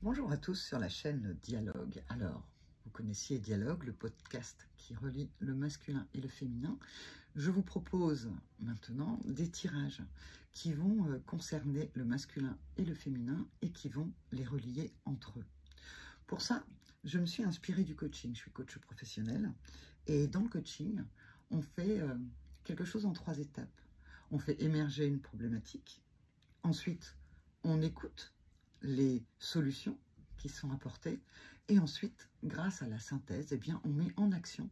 Bonjour à tous sur la chaîne Dialogue. Alors, vous connaissiez Dialogue, le podcast qui relie le masculin et le féminin. Je vous propose maintenant des tirages qui vont concerner le masculin et le féminin et qui vont les relier entre eux. Pour ça, je me suis inspirée du coaching. Je suis coach professionnel et dans le coaching, on fait quelque chose en 3 étapes. On fait émerger une problématique. Ensuite, on écoute les solutions qui sont apportées et ensuite, grâce à la synthèse, eh bien, on met en action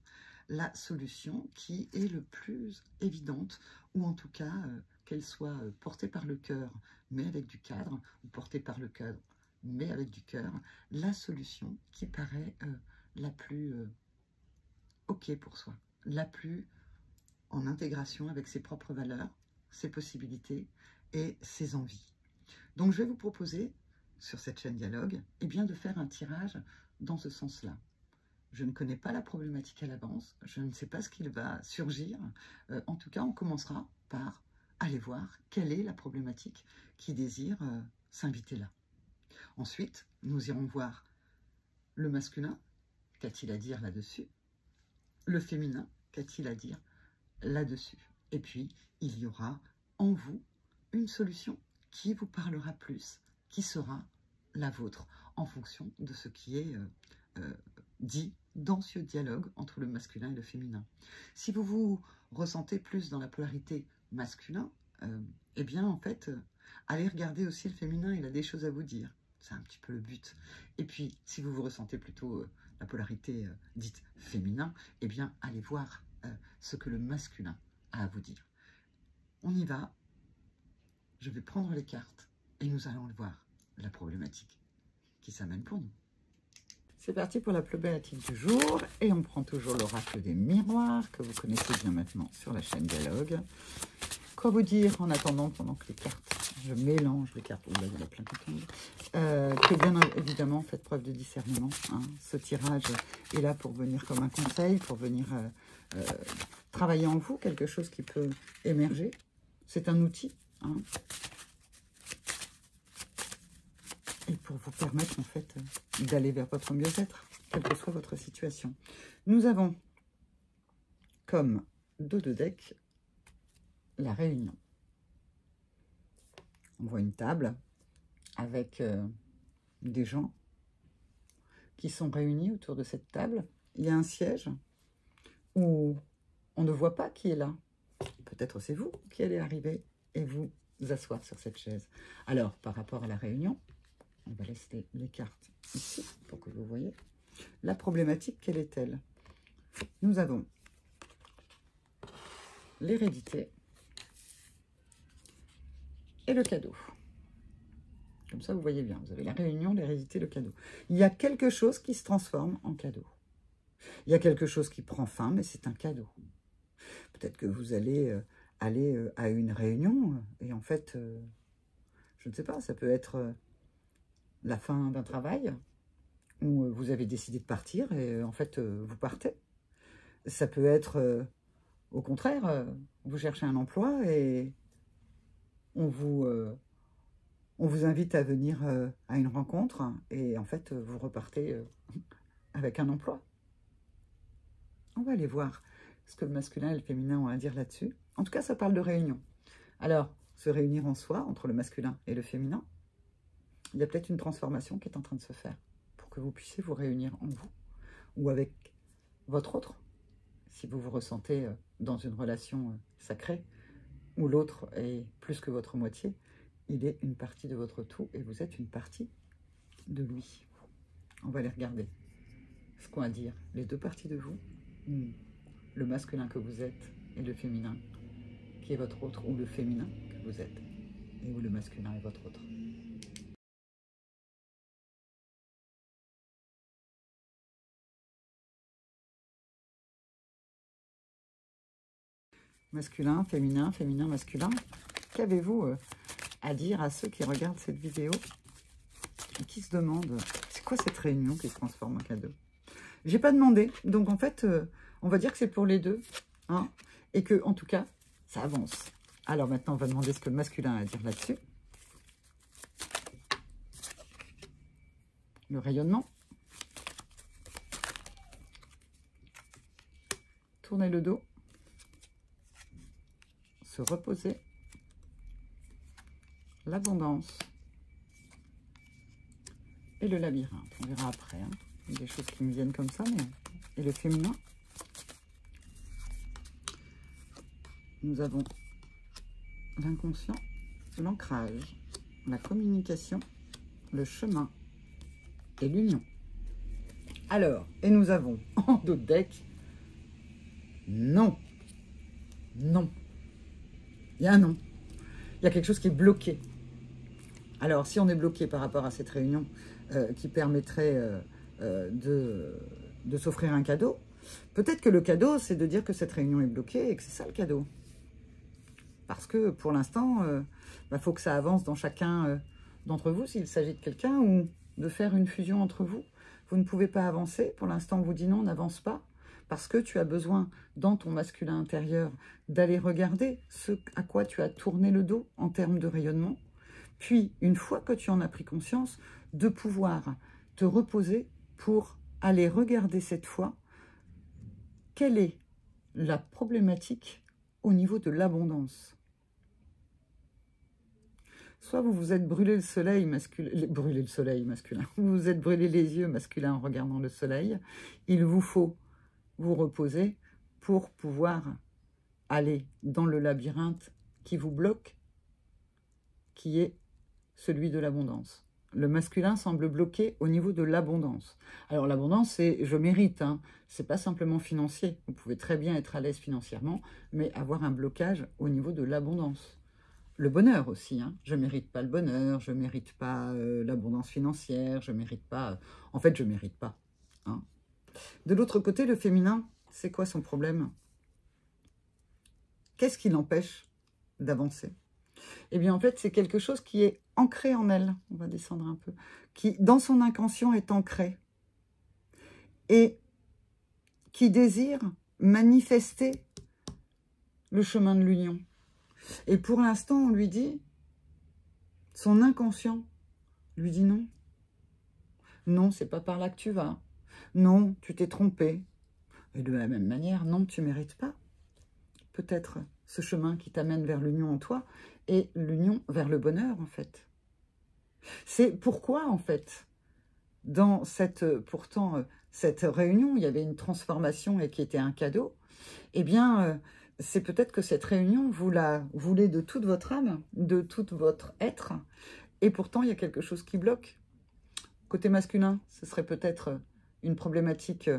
la solution qui est le plus évidente ou en tout cas qu'elle soit portée par le cœur mais avec du cadre ou portée par le cœur mais avec du cœur, la solution qui paraît la plus OK pour soi, la plus en intégration avec ses propres valeurs, ses possibilités et ses envies. Donc, je vais vous proposer, sur cette chaîne Dialogue, eh bien, de faire un tirage dans ce sens-là. Je ne connais pas la problématique à l'avance, je ne sais pas ce qu'il va surgir. En tout cas, on commencera par aller voir quelle est la problématique qui désire s'inviter là. Ensuite, nous irons voir le masculin, qu'a-t-il à dire là-dessus, le féminin, qu'a-t-il à dire là-dessus. Et puis, il y aura en vous une solution qui vous parlera plus, qui sera la vôtre, en fonction de ce qui est dit dans ce dialogue entre le masculin et le féminin. Si vous vous ressentez plus dans la polarité masculin, eh bien, en fait, allez regarder aussi le féminin, il a des choses à vous dire. C'est un petit peu le but. Et puis, si vous vous ressentez plutôt la polarité dite féminin, eh bien, allez voir ce que le masculin a à vous dire. On y va. Je vais prendre les cartes et nous allons voir la problématique qui s'amène pour nous. C'est parti pour la problématique du jour et on prend toujours l'oracle des miroirs que vous connaissez bien maintenant sur la chaîne Dialogue. Quoi vous dire en attendant, pendant que les cartes, je mélange les cartes, là il y a plein de temps, que bien évidemment faites preuve de discernement. Hein. Ce tirage est là pour venir comme un conseil, pour venir travailler en vous, quelque chose qui peut émerger. C'est un outil. Hein. Et pour vous permettre en fait d'aller vers votre mieux-être, quelle que soit votre situation. Nous avons comme dos de deck la réunion. On voit une table avec des gens qui sont réunis autour de cette table. Il y a un siège où on ne voit pas qui est là. Peut-être c'est vous qui allez arriver et vous asseoir sur cette chaise. Alors, par rapport à la réunion, on va laisser les cartes ici pour que vous voyez. La problématique, quelle est-elle? Nous avons l'hérédité et le cadeau. Comme ça, vous voyez bien. Vous avez la réunion, l'hérédité, le cadeau. Il y a quelque chose qui se transforme en cadeau. Il y a quelque chose qui prend fin, mais c'est un cadeau. Peut-être que vous allez aller à une réunion et en fait, je ne sais pas, ça peut être la fin d'un travail où vous avez décidé de partir et en fait, vous partez. Ça peut être, au contraire, vous cherchez un emploi et on vous invite à venir à une rencontre et en fait, vous repartez avec un emploi. On va aller voir ce que le masculin et le féminin ont à dire là-dessus. En tout cas, ça parle de réunion. Alors, se réunir en soi, entre le masculin et le féminin, il y a peut-être une transformation qui est en train de se faire pour que vous puissiez vous réunir en vous ou avec votre autre, si vous vous ressentez dans une relation sacrée, où l'autre est plus que votre moitié, il est une partie de votre tout et vous êtes une partie de lui. On va les regarder. Ce qu'ont à dire les deux parties de vous, le masculin que vous êtes et le féminin qui est votre autre, ou le féminin que vous êtes et où le masculin est votre autre. Masculin, féminin, féminin, masculin. Qu'avez-vous à dire à ceux qui regardent cette vidéo et qui se demandent, c'est quoi cette réunion qui se transforme en cadeau? J'ai pas demandé, donc en fait, on va dire que c'est pour les deux, hein, et que, en tout cas, ça avance. Alors maintenant, on va demander ce que le masculin a à dire là-dessus. le rayonnement. Tourner le dos. Se reposer. L'abondance. Et le labyrinthe. On verra après. Hein. Il y a des choses qui me viennent comme ça. Mais... Et le féminin. Nous avons l'inconscient, l'ancrage, la communication, le chemin et l'union. Alors, et nous avons en dos de deck, non, non, il y a un non, il y a quelque chose qui est bloqué. Alors, si on est bloqué par rapport à cette réunion qui permettrait de s'offrir un cadeau, peut-être que le cadeau, c'est de dire que cette réunion est bloquée et que c'est ça le cadeau. Parce que pour l'instant, faut que ça avance dans chacun d'entre vous, s'il s'agit de quelqu'un, ou de faire une fusion entre vous. Vous ne pouvez pas avancer. Pour l'instant, on vous dit non, n'avance pas. Parce que tu as besoin, dans ton masculin intérieur, d'aller regarder ce à quoi tu as tourné le dos en termes de rayonnement. Puis, une fois que tu en as pris conscience, de pouvoir te reposer pour aller regarder cette fois quelle est la problématique au niveau de l'abondance. Soit vous vous êtes brûlé le soleil masculin, vous vous êtes brûlé les yeux masculins en regardant le soleil. Il vous faut vous reposer pour pouvoir aller dans le labyrinthe qui vous bloque, qui est celui de l'abondance. Le masculin semble bloqué au niveau de l'abondance. Alors l'abondance, c'est je mérite, hein. C'est pas simplement financier. Vous pouvez très bien être à l'aise financièrement, mais avoir un blocage au niveau de l'abondance. Le bonheur aussi, hein. Je ne mérite pas le bonheur, je ne mérite pas l'abondance financière, je ne mérite pas... En fait, je ne mérite pas. Hein. De l'autre côté, le féminin, c'est quoi son problème? Qu'est-ce qui l'empêche d'avancer? Eh bien, en fait, c'est quelque chose qui est ancré en elle. On va descendre un peu. Qui, dans son inconscient, est ancré. Et qui désire manifester le chemin de l'union. Et pour l'instant, on lui dit, son inconscient lui dit non. Non, c'est pas par là que tu vas. Non, tu t'es trompé. Et de la même manière, non, tu mérites pas. Peut-être ce chemin qui t'amène vers l'union en toi et l'union vers le bonheur, en fait. C'est pourquoi, en fait, dans cette réunion, il y avait une transformation et qui était un cadeau, eh bien, c'est peut-être que cette réunion, vous la voulez de toute votre âme, de tout votre être, et pourtant, il y a quelque chose qui bloque. Côté masculin, ce serait peut-être une problématique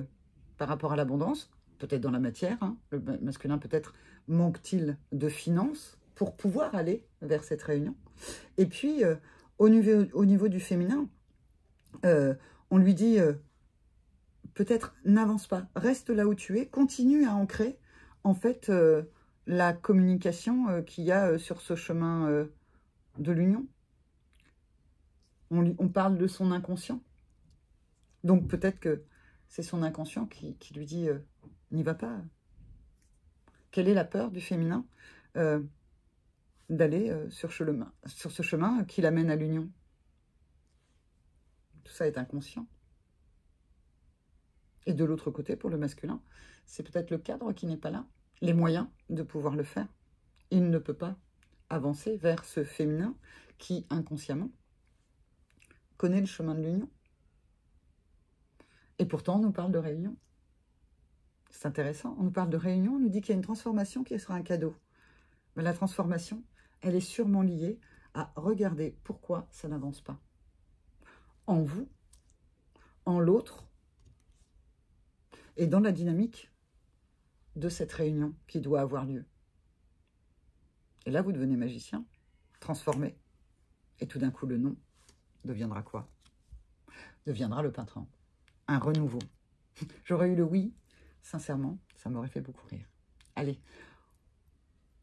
par rapport à l'abondance, peut-être dans la matière. Hein. Le masculin, peut-être, manque-t-il de finances pour pouvoir aller vers cette réunion. Et puis, au niveau du féminin, on lui dit, peut-être, n'avance pas, reste là où tu es, continue à ancrer, en fait, la communication qu'il y a sur ce chemin de l'union. On parle de son inconscient. Donc peut-être que c'est son inconscient qui lui dit n'y va pas. Quelle est la peur du féminin d'aller sur ce chemin qui l'amène à l'union? Tout ça est inconscient. Et de l'autre côté, pour le masculin, c'est peut-être le cadre qui n'est pas là, les moyens de pouvoir le faire. Il ne peut pas avancer vers ce féminin qui, inconsciemment, connaît le chemin de l'union. Et pourtant, on nous parle de réunion. C'est intéressant. On nous parle de réunion, on nous dit qu'il y a une transformation qui sera un cadeau. Mais la transformation, elle est sûrement liée à regarder pourquoi ça n'avance pas. En vous, en l'autre, et dans la dynamique de cette réunion qui doit avoir lieu. Et là, vous devenez magicien, transformé. Et tout d'un coup, le non deviendra quoi? Deviendra le printemps. Un renouveau. J'aurais eu le oui, sincèrement, ça m'aurait fait beaucoup rire. Allez,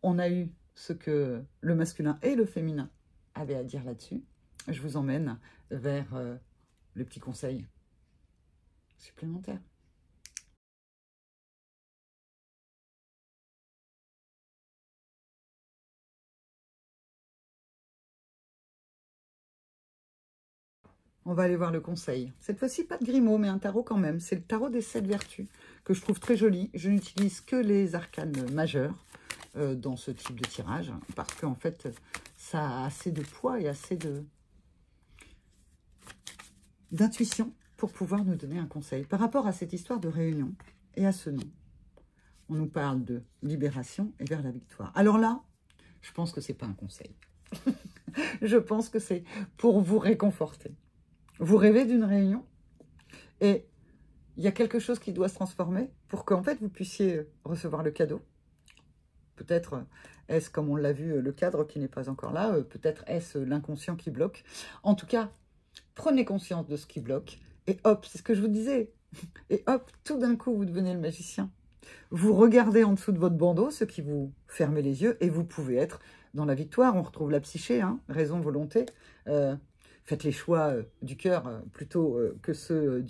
on a eu ce que le masculin et le féminin avaient à dire là-dessus. Je vous emmène vers le petit conseil supplémentaire. On va aller voir le conseil. Cette fois-ci, pas de Grimaud, mais un tarot quand même. C'est le tarot des 7 vertus, que je trouve très joli. Je n'utilise que les arcanes majeures dans ce type de tirage, parce qu'en fait, ça a assez de poids et assez d'intuition pour pouvoir nous donner un conseil. Par rapport à cette histoire de réunion et à ce nom, on nous parle de libération et vers la victoire. Alors là, je pense que ce n'est pas un conseil. Je pense que c'est pour vous réconforter. Vous rêvez d'une réunion et il y a quelque chose qui doit se transformer pour qu'en fait vous puissiez recevoir le cadeau. Peut-être est-ce, comme on l'a vu, le cadre qui n'est pas encore là. Peut-être est-ce l'inconscient qui bloque. En tout cas, prenez conscience de ce qui bloque. Et hop, c'est ce que je vous disais. Et hop, tout d'un coup, vous devenez le magicien. Vous regardez en dessous de votre bandeau, ce qui vous fermez les yeux, et vous pouvez être dans la victoire. On retrouve la psyché, hein, raison, volonté. Faites les choix du cœur plutôt que ceux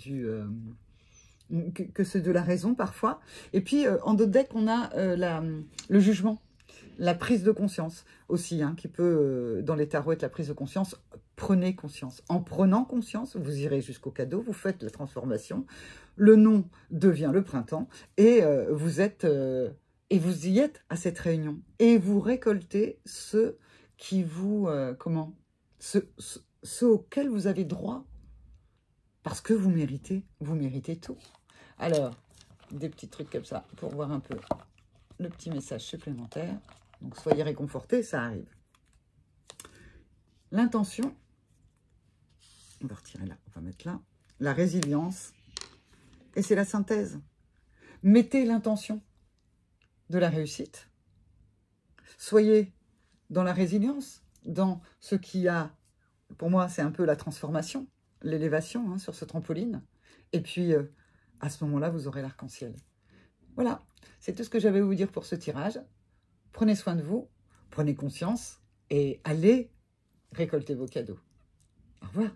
que ceux de la raison parfois. Et puis, en d'autres decks, on a le jugement, la prise de conscience aussi, hein, qui peut, dans les tarots, être la prise de conscience. Prenez conscience. En prenant conscience, vous irez jusqu'au cadeau, vous faites la transformation, le nom devient le printemps, et vous y êtes à cette réunion. Et vous récoltez ceux qui vous... ceux auxquels vous avez droit, parce que vous méritez tout. Alors, des petits trucs comme ça, pour voir un peu le petit message supplémentaire. Donc, soyez réconfortés, ça arrive. L'intention, on va retirer là, on va mettre là. La résilience, et c'est la synthèse. Mettez l'intention de la réussite. Soyez dans la résilience, dans ce qui a, pour moi, c'est un peu la transformation, l'élévation, hein, sur ce trampoline. Et puis, à ce moment-là, vous aurez l'arc-en-ciel. Voilà, c'est tout ce que j'avais à vous dire pour ce tirage. Prenez soin de vous, prenez conscience et allez récolter vos cadeaux. Au revoir.